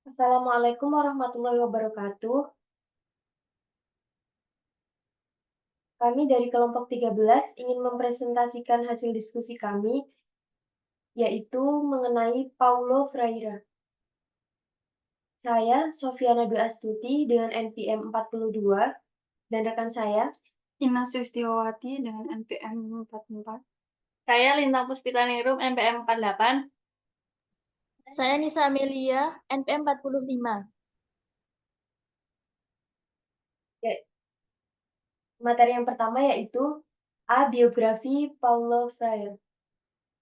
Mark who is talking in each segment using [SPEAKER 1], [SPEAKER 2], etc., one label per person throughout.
[SPEAKER 1] Assalamualaikum warahmatullahi wabarakatuh. Kami dari kelompok 13 ingin mempresentasikan hasil diskusi kami, yaitu mengenai Paulo Freire. Saya, Sofiana Dwi Astuti, dengan NPM 42, dan rekan saya,
[SPEAKER 2] Ina Sustiawati dengan NPM 44.
[SPEAKER 3] Saya Lintang Puspitaningrum, NPM 48.
[SPEAKER 4] Saya Nisa Amelia, NPM 45.
[SPEAKER 1] materi yang pertama yaitu A. Biografi Paulo Freire.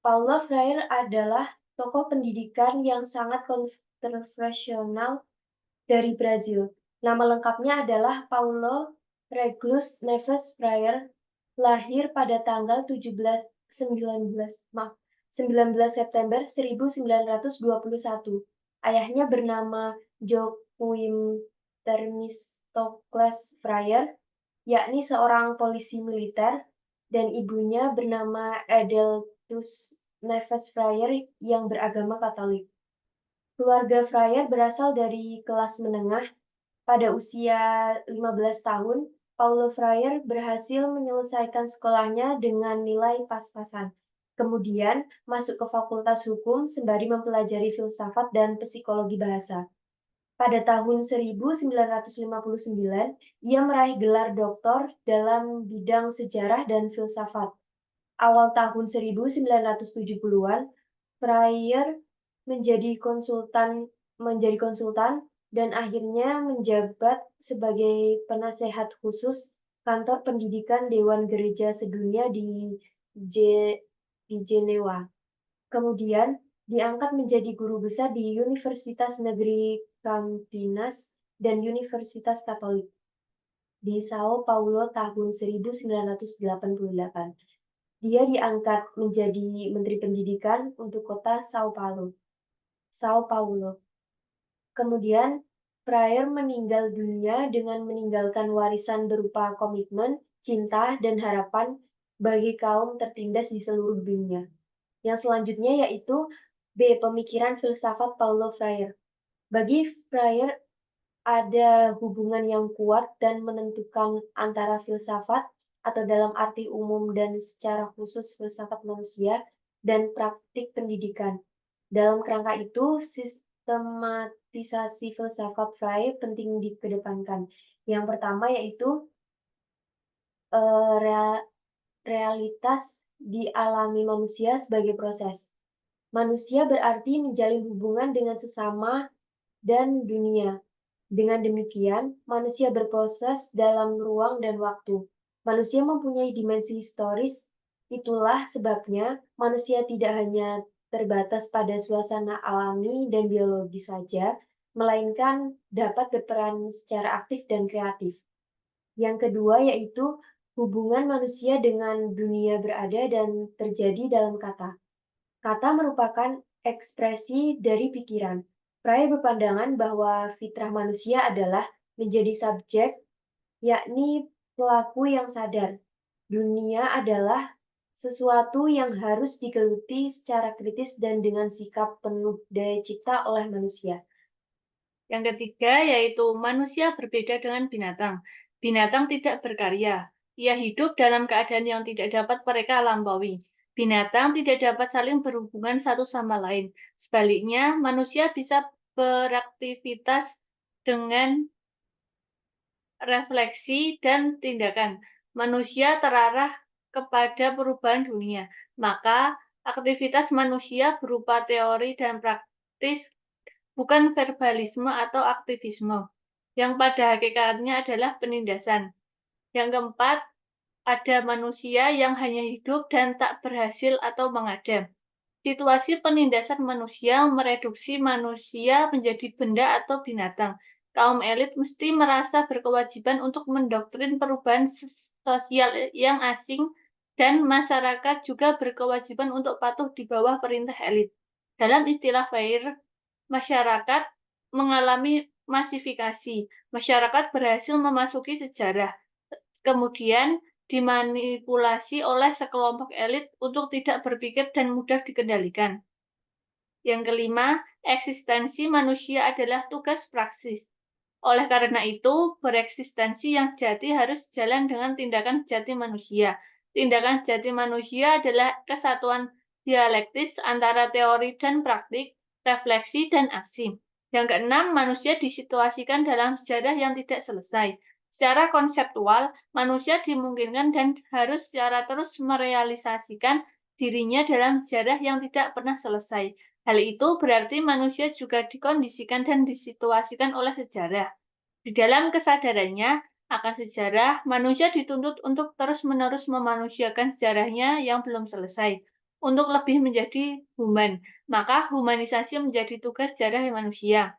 [SPEAKER 1] Paulo Freire adalah tokoh pendidikan yang sangat kontroversial dari Brazil. Nama lengkapnya adalah Paulo Regulus Neves Freire, lahir pada tanggal 19 September 1921. Ayahnya bernama Joaquim Themistocles Freire, yakni seorang polisi militer, dan ibunya bernama Adeltus Neves Freire yang beragama Katolik. Keluarga Freire berasal dari kelas menengah. Pada usia 15 tahun, Paulo Freire berhasil menyelesaikan sekolahnya dengan nilai pas-pasan. Kemudian masuk ke Fakultas Hukum sembari mempelajari filsafat dan psikologi bahasa. Pada tahun 1959, ia meraih gelar doktor dalam bidang sejarah dan filsafat. Awal tahun 1970-an, Freire menjadi konsultan dan akhirnya menjabat sebagai penasehat khusus kantor pendidikan Dewan Gereja Sedunia di Jenewa. Kemudian diangkat menjadi guru besar di Universitas Negeri Campinas dan Universitas Katolik di Sao Paulo tahun 1988. Dia diangkat menjadi Menteri Pendidikan untuk kota Sao Paulo. Kemudian, Freire meninggal dunia dengan meninggalkan warisan berupa komitmen, cinta, dan harapan bagi kaum tertindas di seluruh dunia. Yang selanjutnya yaitu B. Pemikiran filsafat Paulo Freire. Bagi Freire, ada hubungan yang kuat dan menentukan antara filsafat atau dalam arti umum dan secara khusus filsafat manusia dan praktik pendidikan. Dalam kerangka itu, sistematisasi filsafat Freire penting dikedepankan. Yang pertama yaitu realitas dialami manusia sebagai proses. Manusia berarti menjalin hubungan dengan sesama dan dunia. Dengan demikian, manusia berproses dalam ruang dan waktu. Manusia mempunyai dimensi historis, itulah sebabnya manusia tidak hanya terbatas pada suasana alami dan biologi saja, melainkan dapat berperan secara aktif dan kreatif. Yang kedua yaitu hubungan manusia dengan dunia berada dan terjadi dalam kata. Kata merupakan ekspresi dari pikiran. Freire berpandangan bahwa fitrah manusia adalah menjadi subjek, yakni pelaku yang sadar. Dunia adalah sesuatu yang harus digeluti secara kritis dan dengan sikap penuh daya cipta oleh manusia.
[SPEAKER 3] Yang ketiga yaitu manusia berbeda dengan binatang. Binatang tidak berkarya. Ia hidup dalam keadaan yang tidak dapat mereka lampaui. Binatang tidak dapat saling berhubungan satu sama lain. Sebaliknya, manusia bisa beraktivitas dengan refleksi dan tindakan. Manusia terarah kepada perubahan dunia. Maka, aktivitas manusia berupa teori dan praktis bukan verbalisme atau aktivisme, yang pada hakikatnya adalah penindasan. Yang keempat, ada manusia yang hanya hidup dan tak berhasil atau mengadam. Situasi penindasan manusia mereduksi manusia menjadi benda atau binatang. Kaum elit mesti merasa berkewajiban untuk mendoktrin perubahan sosial yang asing, dan masyarakat juga berkewajiban untuk patuh di bawah perintah elit. Dalam istilah Freire, masyarakat mengalami masifikasi. Masyarakat berhasil memasuki sejarah, kemudian dimanipulasi oleh sekelompok elit untuk tidak berpikir dan mudah dikendalikan. Yang kelima, eksistensi manusia adalah tugas praksis. Oleh karena itu, bereksistensi yang sejati harus jalan dengan tindakan sejati manusia. Tindakan sejati manusia adalah kesatuan dialektis antara teori dan praktik, refleksi dan aksi. Yang keenam, manusia disituasikan dalam sejarah yang tidak selesai. Secara konseptual, manusia dimungkinkan dan harus secara terus merealisasikan dirinya dalam sejarah yang tidak pernah selesai. Hal itu berarti manusia juga dikondisikan dan disituasikan oleh sejarah. Di dalam kesadarannya akan sejarah, manusia dituntut untuk terus-menerus memanusiakan sejarahnya yang belum selesai, untuk lebih menjadi human. Maka humanisasi menjadi tugas sejarah manusia.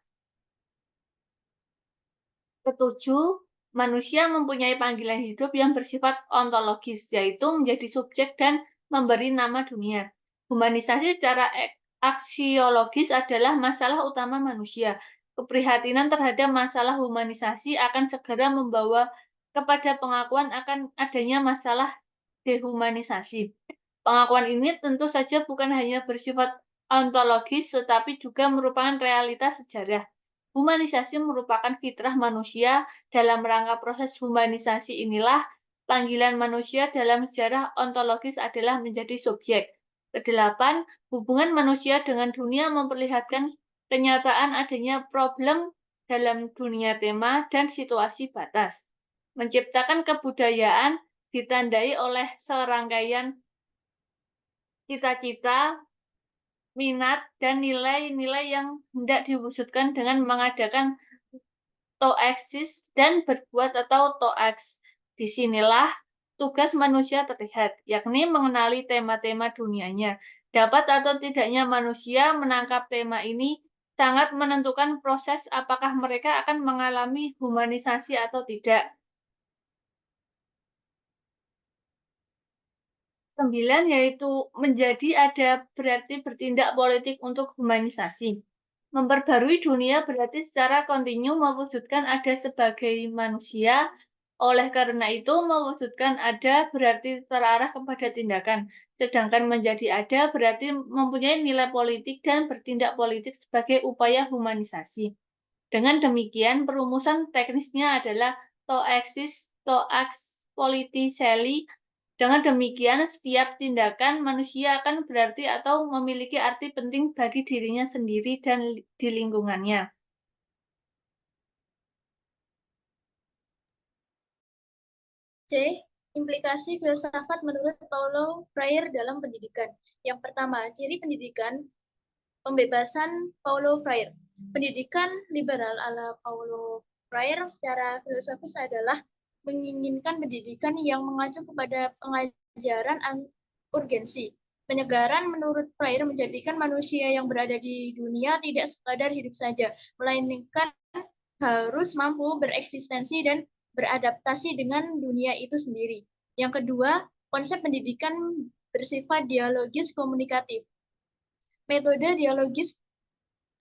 [SPEAKER 3] Ketujuh, manusia mempunyai panggilan hidup yang bersifat ontologis, yaitu menjadi subjek dan memberi nama dunia. Humanisasi secara aksiologis adalah masalah utama manusia. Keprihatinan terhadap masalah humanisasi akan segera membawa kepada pengakuan akan adanya masalah dehumanisasi. Pengakuan ini tentu saja bukan hanya bersifat ontologis, tetapi juga merupakan realitas sejarah. Humanisasi merupakan fitrah manusia. Dalam rangka proses humanisasi inilah, panggilan manusia dalam sejarah ontologis adalah menjadi subjek. Kedelapan, hubungan manusia dengan dunia memperlihatkan kenyataan adanya problem dalam dunia tema dan situasi batas. Menciptakan kebudayaan ditandai oleh serangkaian cita-cita, minat, dan nilai-nilai yang hendak diwujudkan dengan mengadakan toeksis dan berbuat atau toeks. Disinilah tugas manusia terlihat, yakni mengenali tema-tema dunianya. Dapat atau tidaknya manusia menangkap tema ini sangat menentukan proses apakah mereka akan mengalami humanisasi atau tidak. 9 yaitu menjadi ada berarti bertindak politik untuk humanisasi. Memperbarui dunia berarti secara kontinu mewujudkan ada sebagai manusia. Oleh karena itu, mewujudkan ada berarti terarah kepada tindakan. Sedangkan menjadi ada berarti mempunyai nilai politik dan bertindak politik sebagai upaya humanisasi. Dengan demikian, perumusan teknisnya adalah toeksis, toaks, politiseli. Dengan demikian, setiap tindakan manusia akan berarti atau memiliki arti penting bagi dirinya sendiri dan di lingkungannya.
[SPEAKER 4] C. Implikasi filsafat menurut Paulo Freire dalam pendidikan. Yang pertama, ciri pendidikan pembebasan Paulo Freire. Pendidikan liberal ala Paulo Freire secara filosofis adalah menginginkan pendidikan yang mengacu kepada pengajaran urgensi. Penyegaran menurut Freire menjadikan manusia yang berada di dunia tidak sekadar hidup saja, melainkan harus mampu bereksistensi dan beradaptasi dengan dunia itu sendiri. Yang kedua, konsep pendidikan bersifat dialogis komunikatif. Metode dialogis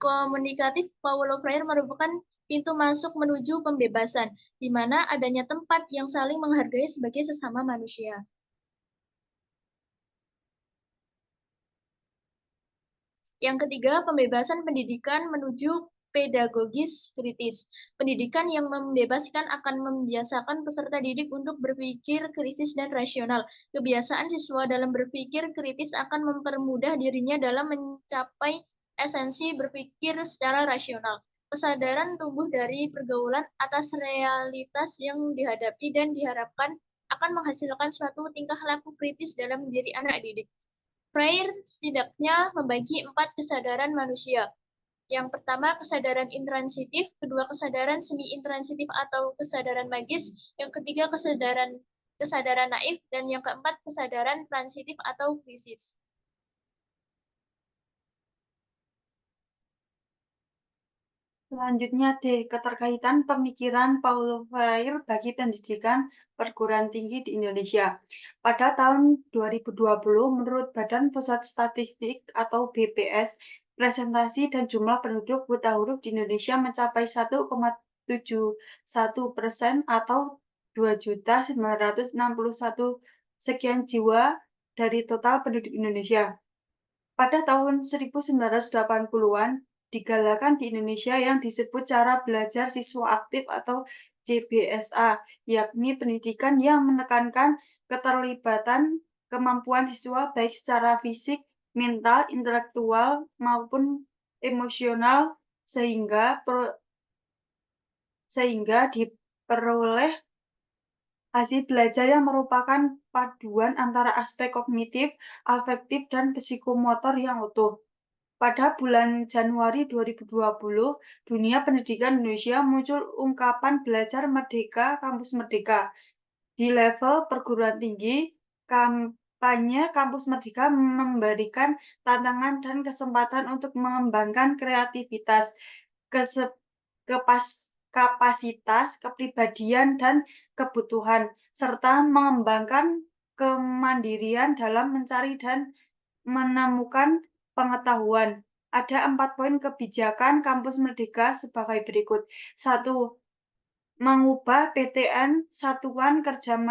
[SPEAKER 4] komunikatif Paulo Freire merupakan pintu masuk menuju pembebasan, di mana adanya tempat yang saling menghargai sebagai sesama manusia. Yang ketiga, pembebasan pendidikan menuju pedagogis kritis. Pendidikan yang membebaskan akan membiasakan peserta didik untuk berpikir kritis dan rasional. Kebiasaan siswa dalam berpikir kritis akan mempermudah dirinya dalam mencapai esensi berpikir secara rasional. Kesadaran tumbuh dari pergaulan atas realitas yang dihadapi dan diharapkan akan menghasilkan suatu tingkah laku kritis dalam menjadi anak didik. Freire setidaknya membagi 4 kesadaran manusia. Yang pertama, kesadaran intransitif, kedua, kesadaran semi-intransitif atau kesadaran magis, yang ketiga, kesadaran naif, dan yang keempat, kesadaran transitif atau krisis.
[SPEAKER 2] Selanjutnya D. Keterkaitan pemikiran Paulo Freire bagi pendidikan perguruan tinggi di Indonesia. Pada tahun 2020, menurut Badan Pusat Statistik atau BPS, presentasi dan jumlah penduduk buta huruf di Indonesia mencapai 1,71% atau 2.961 sekian jiwa dari total penduduk Indonesia. Pada tahun 1980-an, digalakan di Indonesia yang disebut cara belajar siswa aktif atau CBSA, yakni pendidikan yang menekankan keterlibatan kemampuan siswa baik secara fisik, mental, intelektual, maupun emosional sehingga diperoleh hasil belajar yang merupakan paduan antara aspek kognitif, afektif, dan psikomotor yang utuh. Pada bulan Januari 2020, dunia pendidikan Indonesia muncul ungkapan belajar merdeka, kampus merdeka. Di level perguruan tinggi, kampanye kampus merdeka memberikan tantangan dan kesempatan untuk mengembangkan kreativitas, kapasitas, kepribadian, dan kebutuhan, serta mengembangkan kemandirian dalam mencari dan menemukan pengetahuan. Ada 4 poin kebijakan kampus merdeka sebagai berikut. 1. Mengubah PTN Satuan Kerja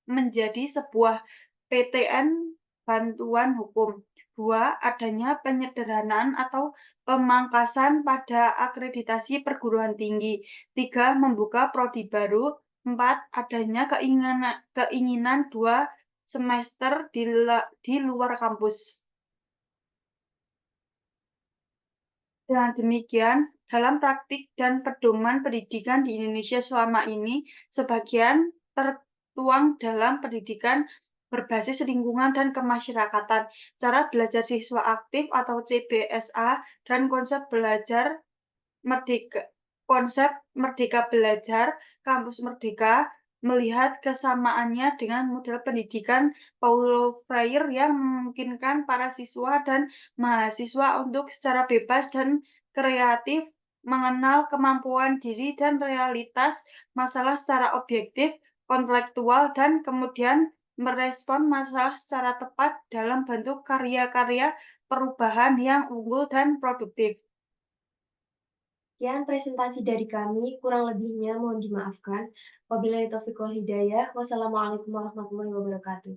[SPEAKER 2] menjadi sebuah PTN Bantuan Hukum. 2. Adanya penyederhanaan atau pemangkasan pada akreditasi perguruan tinggi. 3. Membuka prodi baru. 4. Adanya keinginan 2 semester di luar kampus. Dengan demikian, dalam praktik dan pedoman pendidikan di Indonesia selama ini, sebagian tertuang dalam pendidikan berbasis lingkungan dan kemasyarakatan, cara belajar siswa aktif atau CBSA, dan konsep merdeka belajar, kampus merdeka, melihat kesamaannya dengan model pendidikan Paulo Freire yang memungkinkan para siswa dan mahasiswa untuk secara bebas dan kreatif mengenal kemampuan diri dan realitas masalah secara objektif, kontekstual, dan kemudian merespon masalah secara tepat dalam bentuk karya-karya perubahan yang unggul dan produktif.
[SPEAKER 1] Sekian presentasi dari kami, kurang lebihnya mohon dimaafkan. Wabillahi taufiq wal hidayah. Wassalamualaikum warahmatullahi wabarakatuh.